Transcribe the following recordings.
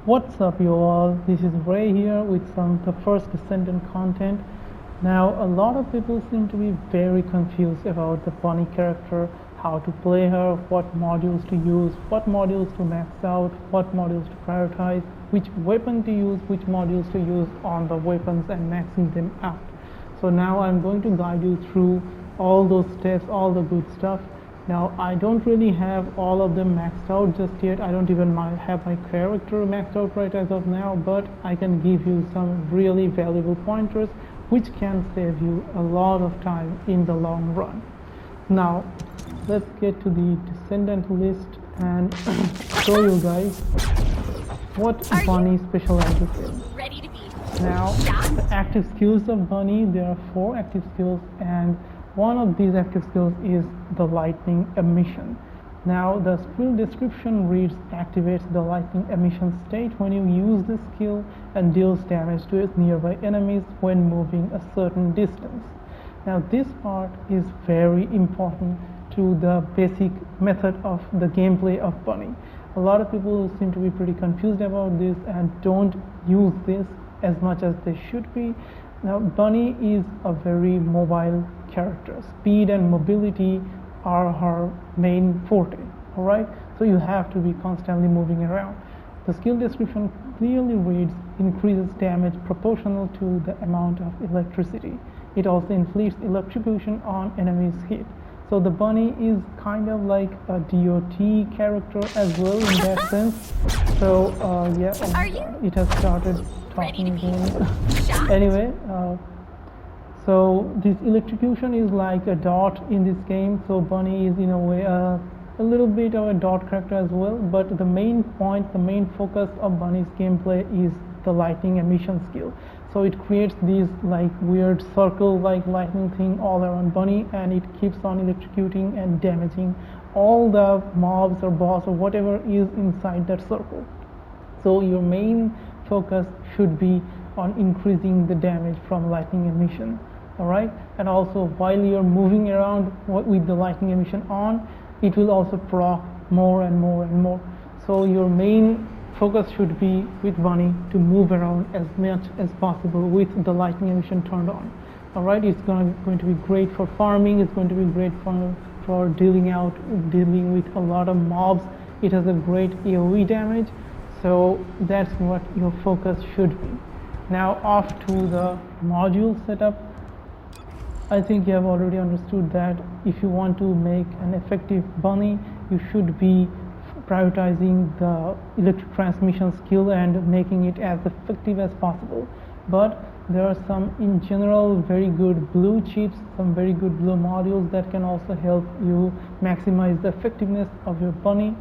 What's up you all, this is Ray here with some the First Descendant content. Now a lot of people seem to be very confused about the Bunny character, how to play her, what modules to use, what modules to max out, what modules to prioritize, which weapon to use, which modules to use on the weapons and maxing them out. So now I'm going to guide you through all those steps, all the good stuff. Now I don't really have all of them maxed out just yet. I don't even have my character maxed out right as of now, but I can give you some really valuable pointers which can save you a lot of time in the long run. Now let's get to the descendant list and show you guys what Bunny specializes in. Ready to be Now the active skills of Bunny, there are 4 active skills, and one of these active skills is the lightning emission. Now the skill description reads, activates the lightning emission state when you use the skill and deals damage to its nearby enemies when moving a certain distance. Now this part is very important to the basic method of the gameplay of Bunny. A lot of people seem to be pretty confused about this and don't use this as much as they should be. Now Bunny is a very mobile character. Speed and mobility are her main forte, alright? So you have to be constantly moving around. The skill description clearly reads, increases damage proportional to the amount of electricity. It also inflicts electrocution on enemies hit. So the Bunny is kind of like a DOT character as well in that sense. So yeah, it has started talking again. Anyway, so this electrocution is like a dot in this game. So Bunny is in a way a little bit of a dot character as well. But the main point, the main focus of Bunny's gameplay is the lightning emission skill. So it creates these like weird circle like lightning thing all around Bunny, and it keeps on electrocuting and damaging all the mobs or boss or whatever is inside that circle. So your main focus should be on increasing the damage from lightning emission, alright? And also while you're moving around with the lightning emission on, it will also proc more and more and more. So your main focus should be with Bunny to move around as much as possible with the lightning emission turned on. Alright, it's going to be great for farming, it's going to be great for dealing with a lot of mobs. It has a great AoE damage, so that's what your focus should be. Now off to the module setup. I think you have already understood that if you want to make an effective Bunny, you should be prioritizing the electric transmission skill and making it as effective as possible. But there are some in general very good blue chips, some very good blue modules that can also help you maximize the effectiveness of your Bunny.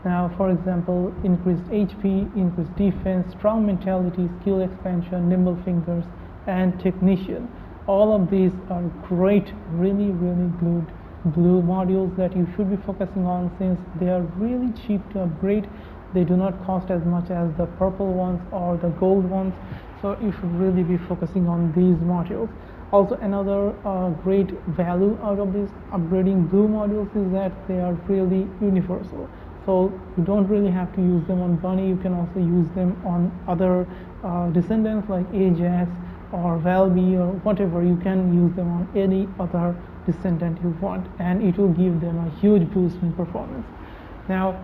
Now for example, increased HP, increased defense, strong mentality, skill expansion, nimble fingers, and technician. All of these are great, really good blue modules that you should be focusing on, since they are really cheap to upgrade. They do not cost as much as the purple ones or the gold ones, so you should really be focusing on these modules. Also another great value out of this upgrading blue modules is that they are really universal. So you don't really have to use them on Bunny, you can also use them on other descendants like Ajax or Valby or whatever. You can use them on any other descendant you want, and it will give them a huge boost in performance. Now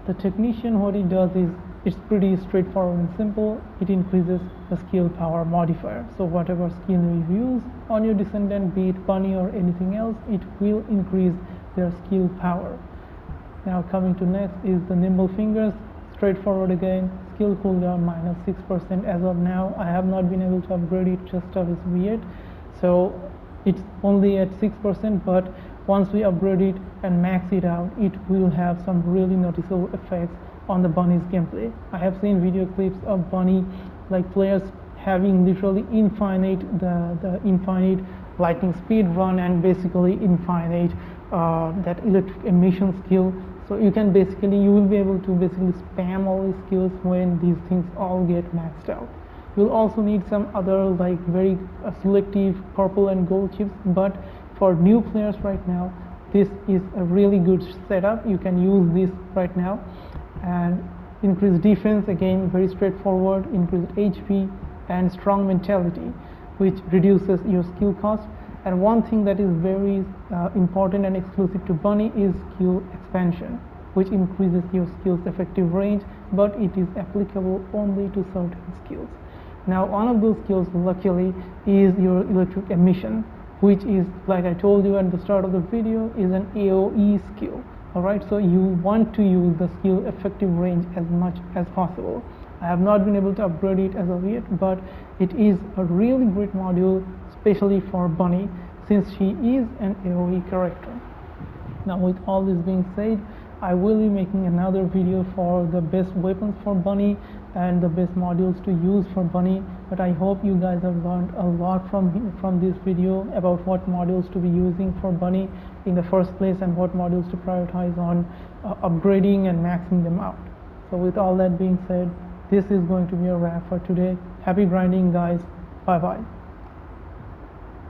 the technician, what it does is it's pretty straightforward and simple. It increases the skill power modifier. So whatever skill you use on your descendant, be it Bunny or anything else, it will increase their skill power. Now coming to next is the nimble fingers. Straightforward again, skill cooldown minus 6% as of now. I have not been able to upgrade it, just stuff is weird, so it's only at 6%, but once we upgrade it and max it out, it will have some really noticeable effects on the Bunny's gameplay. I have seen video clips of Bunny, like players having literally the infinite lightning speed run and basically infinite that electric emission skill. So you will be able to basically spam all these skills when these things all get maxed out. You'll also need some other like very selective purple and gold chips, but for new players right now, this is a really good setup. You can use this right now, and Increased defense, again very straightforward. Increased HP and strong mentality, which reduces your skill cost. And one thing that is very important and exclusive to Bunny is skill expansion, which increases your skills effective range, but it is applicable only to certain skills. Now one of those skills, luckily, is your electric emission, which is, like I told you at the start of the video, is an AoE skill. Alright, so you want to use the skill effective range as much as possible. I have not been able to upgrade it as of yet, but it is a really great module, especially for Bunny, since she is an AoE character. Now with all this being said, I will be making another video for the best weapons for Bunny and the best modules to use for Bunny, but I hope you guys have learned a lot from this video about what modules to be using for Bunny in the first place and what modules to prioritize on upgrading and maxing them out. So with all that being said, this is going to be a wrap for today. Happy grinding, guys. Bye bye.